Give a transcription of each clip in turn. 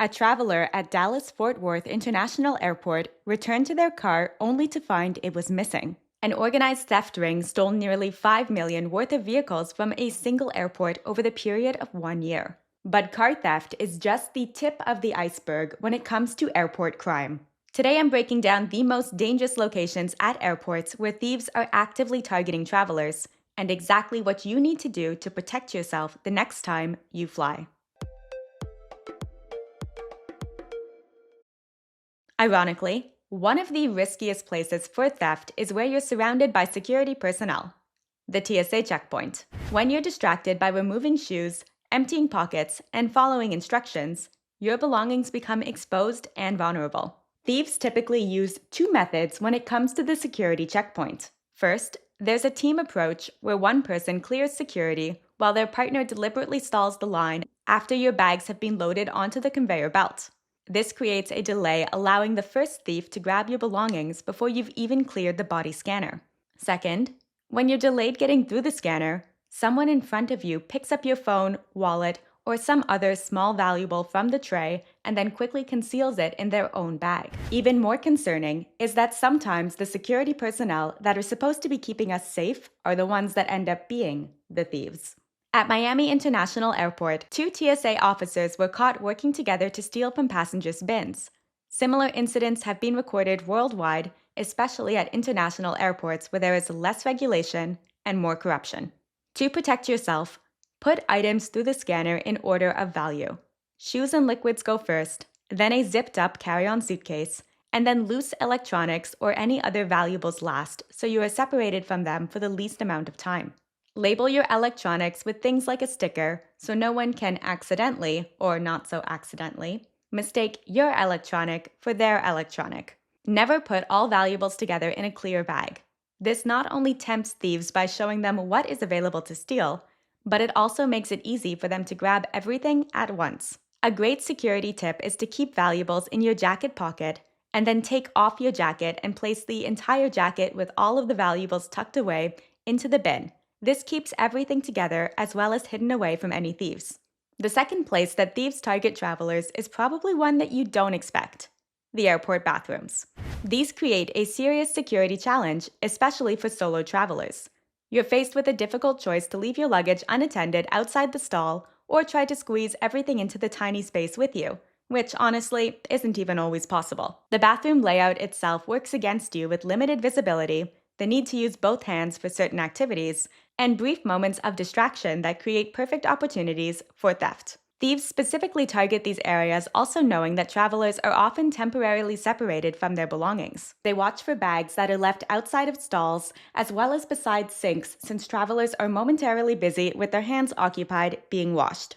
A traveler at Dallas-Fort Worth International Airport returned to their car only to find it was missing. An organized theft ring stole nearly $5 million worth of vehicles from a single airport over the period of 1 year. But car theft is just the tip of the iceberg when it comes to airport crime. Today I'm breaking down the most dangerous locations at airports where thieves are actively targeting travelers, and exactly what you need to do to protect yourself the next time you fly. Ironically, one of the riskiest places for theft is where you're surrounded by security personnel, the TSA checkpoint. When you're distracted by removing shoes, emptying pockets, and following instructions, your belongings become exposed and vulnerable. Thieves typically use two methods when it comes to the security checkpoint. First, there's a team approach where one person clears security while their partner deliberately stalls the line after your bags have been loaded onto the conveyor belt. This creates a delay, allowing the first thief to grab your belongings before you've even cleared the body scanner. Second, when you're delayed getting through the scanner, someone in front of you picks up your phone, wallet, or some other small valuable from the tray and then quickly conceals it in their own bag. Even more concerning is that sometimes the security personnel that are supposed to be keeping us safe are the ones that end up being the thieves. At Miami International Airport, two TSA officers were caught working together to steal from passengers' bins. Similar incidents have been recorded worldwide, especially at international airports where there is less regulation and more corruption. To protect yourself, put items through the scanner in order of value. Shoes and liquids go first, then a zipped-up carry-on suitcase, and then loose electronics or any other valuables last, so you are separated from them for the least amount of time. Label your electronics with things like a sticker so no one can accidentally, or not so accidentally, mistake your electronic for their electronic. Never put all valuables together in a clear bag. This not only tempts thieves by showing them what is available to steal, but it also makes it easy for them to grab everything at once. A great security tip is to keep valuables in your jacket pocket and then take off your jacket and place the entire jacket with all of the valuables tucked away into the bin. This keeps everything together as well as hidden away from any thieves. The second place that thieves target travelers is probably one that you don't expect: the airport bathrooms. These create a serious security challenge, especially for solo travelers. You're faced with a difficult choice to leave your luggage unattended outside the stall or try to squeeze everything into the tiny space with you, which honestly isn't even always possible. The bathroom layout itself works against you with limited visibility, the need to use both hands for certain activities, and brief moments of distraction that create perfect opportunities for theft. Thieves specifically target these areas, also knowing that travelers are often temporarily separated from their belongings. They watch for bags that are left outside of stalls, as well as beside sinks, since travelers are momentarily busy with their hands occupied being washed.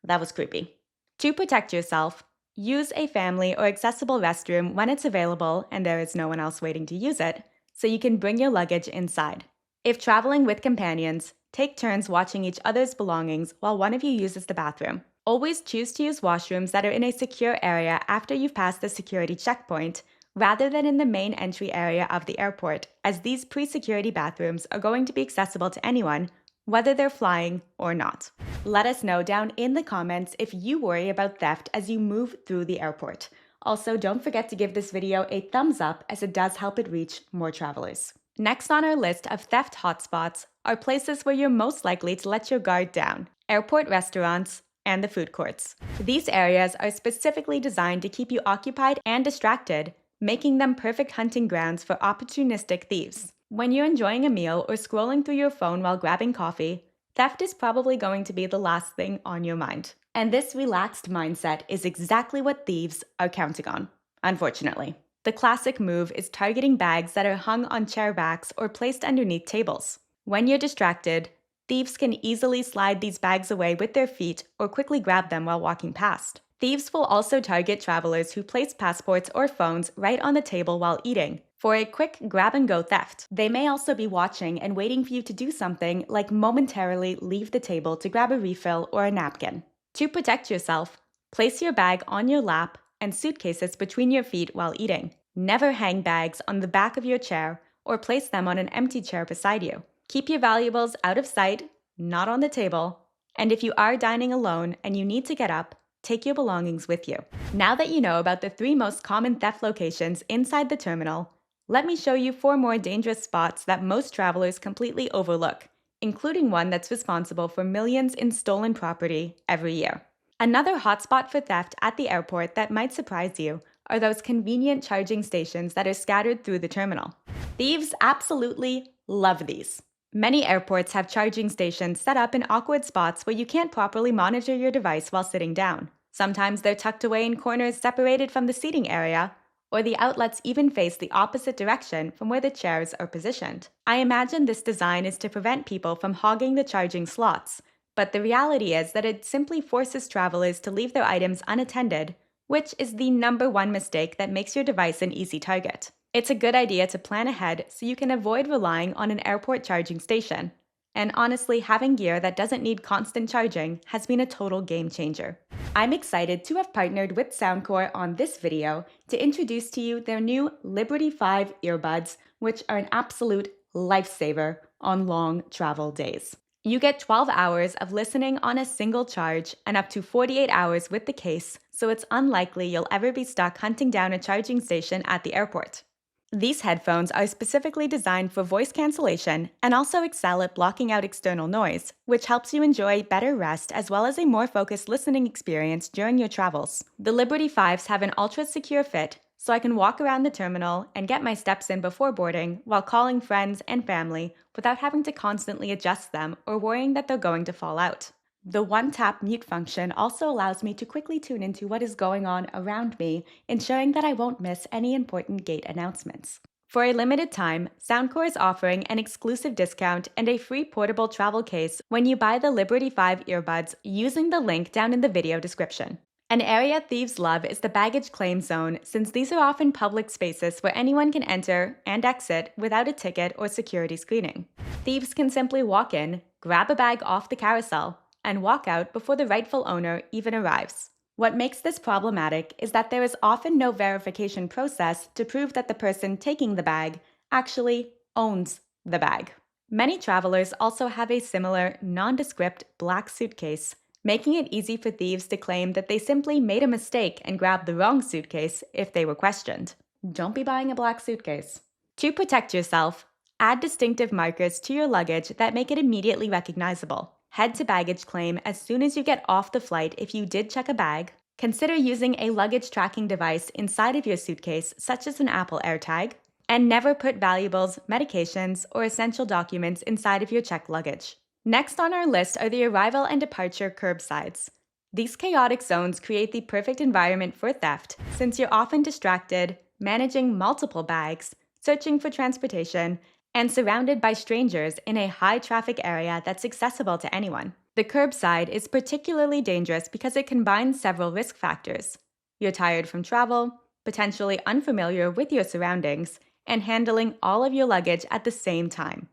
That was creepy. To protect yourself, use a family or accessible restroom when it's available and there is no one else waiting to use it, so you can bring your luggage inside. If traveling with companions, take turns watching each other's belongings while one of you uses the bathroom. Always choose to use washrooms that are in a secure area after you've passed the security checkpoint, rather than in the main entry area of the airport, as these pre-security bathrooms are going to be accessible to anyone, whether they're flying or not. Let us know down in the comments if you worry about theft as you move through the airport. Also, don't forget to give this video a thumbs up, as it does help it reach more travelers. Next on our list of theft hotspots are places where you're most likely to let your guard down: airport restaurants and the food courts. These areas are specifically designed to keep you occupied and distracted, making them perfect hunting grounds for opportunistic thieves. When you're enjoying a meal or scrolling through your phone while grabbing coffee, theft is probably going to be the last thing on your mind. And this relaxed mindset is exactly what thieves are counting on, unfortunately. The classic move is targeting bags that are hung on chair backs or placed underneath tables. When you're distracted, thieves can easily slide these bags away with their feet or quickly grab them while walking past. Thieves will also target travelers who place passports or phones right on the table while eating for a quick grab-and-go theft. They may also be watching and waiting for you to do something, like momentarily leave the table to grab a refill or a napkin. To protect yourself, place your bag on your lap and suitcases between your feet while eating. Never hang bags on the back of your chair or place them on an empty chair beside you. Keep your valuables out of sight, not on the table, and if you are dining alone and you need to get up, take your belongings with you. Now that you know about the 3 most common theft locations inside the terminal, let me show you 4 more dangerous spots that most travelers completely overlook, including one that's responsible for millions in stolen property every year. Another hotspot for theft at the airport that might surprise you are those convenient charging stations that are scattered through the terminal. Thieves absolutely love these. Many airports have charging stations set up in awkward spots where you can't properly monitor your device while sitting down. Sometimes they're tucked away in corners separated from the seating area, or the outlets even face the opposite direction from where the chairs are positioned. I imagine this design is to prevent people from hogging the charging slots, but the reality is that it simply forces travelers to leave their items unattended, which is the #1 mistake that makes your device an easy target. It's a good idea to plan ahead so you can avoid relying on an airport charging station. And honestly, having gear that doesn't need constant charging has been a total game changer. I'm excited to have partnered with Soundcore on this video to introduce to you their new Liberty 5 earbuds, which are an absolute lifesaver on long travel days. You get 12 hours of listening on a single charge and up to 48 hours with the case, so it's unlikely you'll ever be stuck hunting down a charging station at the airport. These headphones are specifically designed for voice cancellation and also excel at blocking out external noise, which helps you enjoy better rest as well as a more focused listening experience during your travels. The Liberty 5s have an ultra-secure fit, so I can walk around the terminal and get my steps in before boarding while calling friends and family without having to constantly adjust them or worrying that they're going to fall out. The one-tap mute function also allows me to quickly tune into what is going on around me, ensuring that I won't miss any important gate announcements. For a limited time, Soundcore is offering an exclusive discount and a free portable travel case when you buy the Liberty 5 earbuds using the link down in the video description. An area thieves love is the baggage claim zone, since these are often public spaces where anyone can enter and exit without a ticket or security screening. Thieves can simply walk in, grab a bag off the carousel, and walk out before the rightful owner even arrives. What makes this problematic is that there is often no verification process to prove that the person taking the bag actually owns the bag. Many travelers also have a similar, nondescript black suitcase, making it easy for thieves to claim that they simply made a mistake and grabbed the wrong suitcase if they were questioned. Don't be buying a black suitcase. To protect yourself, add distinctive markers to your luggage that make it immediately recognizable. Head to baggage claim as soon as you get off the flight if you did check a bag. Consider using a luggage tracking device inside of your suitcase, such as an Apple AirTag. And never put valuables, medications, or essential documents inside of your checked luggage. Next on our list are the arrival and departure curbsides. These chaotic zones create the perfect environment for theft, since you're often distracted, managing multiple bags, searching for transportation, and surrounded by strangers in a high-traffic area that's accessible to anyone. The curbside is particularly dangerous because it combines several risk factors. You're tired from travel, potentially unfamiliar with your surroundings, and handling all of your luggage at the same time.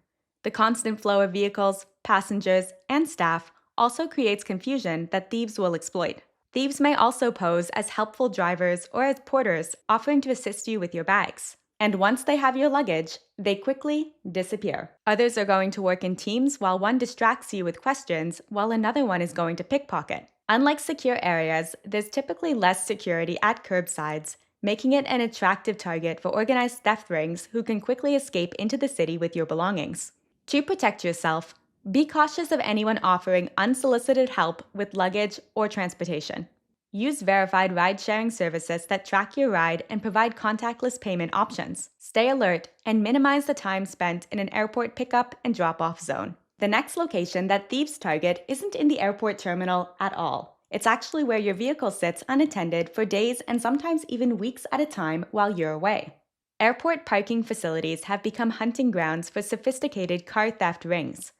The constant flow of vehicles, passengers, and staff also creates confusion that thieves will exploit. Thieves may also pose as helpful drivers or as porters, offering to assist you with your bags. And once they have your luggage, they quickly disappear. Others are going to work in teams while one distracts you with questions while another one is going to pickpocket. Unlike secure areas, there's typically less security at curbsides, making it an attractive target for organized theft rings who can quickly escape into the city with your belongings. To protect yourself, be cautious of anyone offering unsolicited help with luggage or transportation. Use verified ride-sharing services that track your ride and provide contactless payment options. Stay alert and minimize the time spent in an airport pickup and drop-off zone. The next location that thieves target isn't in the airport terminal at all. It's actually where your vehicle sits unattended for days and sometimes even weeks at a time while you're away. Airport parking facilities have become hunting grounds for sophisticated car theft rings.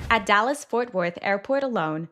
At Dallas-Fort Worth Airport alone,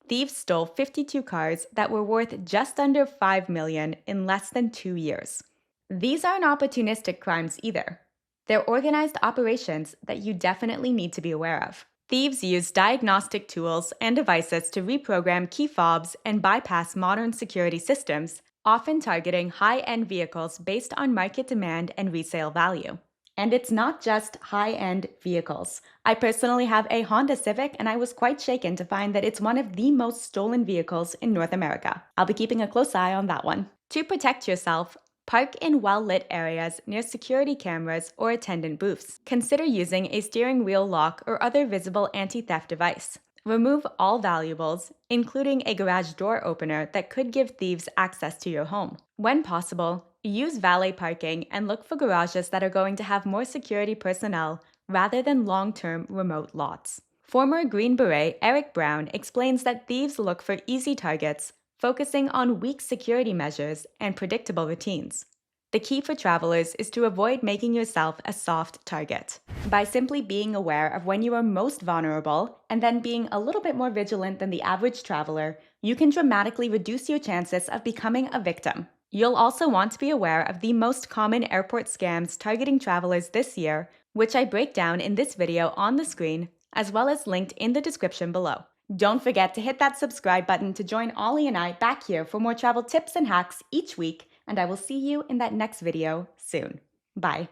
thieves stole 52 cars that were worth just under $5 million in less than 2 years. These aren't opportunistic crimes either. They're organized operations that you definitely need to be aware of. Thieves use diagnostic tools and devices to reprogram key fobs and bypass modern security systems, often targeting high-end vehicles based on market demand and resale value. And it's not just high-end vehicles. I personally have a Honda Civic, and I was quite shaken to find that it's one of the most stolen vehicles in North America. I'll be keeping a close eye on that one. To protect yourself, park in well-lit areas near security cameras or attendant booths. Consider using a steering wheel lock or other visible anti-theft device. Remove all valuables, including a garage door opener that could give thieves access to your home. When possible, use valet parking and look for garages that are going to have more security personnel rather than long-term remote lots. Former Green Beret Eric Brown explains that thieves look for easy targets, focusing on weak security measures and predictable routines. The key for travelers is to avoid making yourself a soft target. By simply being aware of when you are most vulnerable and then being a little bit more vigilant than the average traveler, you can dramatically reduce your chances of becoming a victim. You'll also want to be aware of the most common airport scams targeting travelers this year, which I break down in this video on the screen, as well as linked in the description below. Don't forget to hit that subscribe button to join Ollie and I back here for more travel tips and hacks each week, and I will see you in that next video soon. Bye.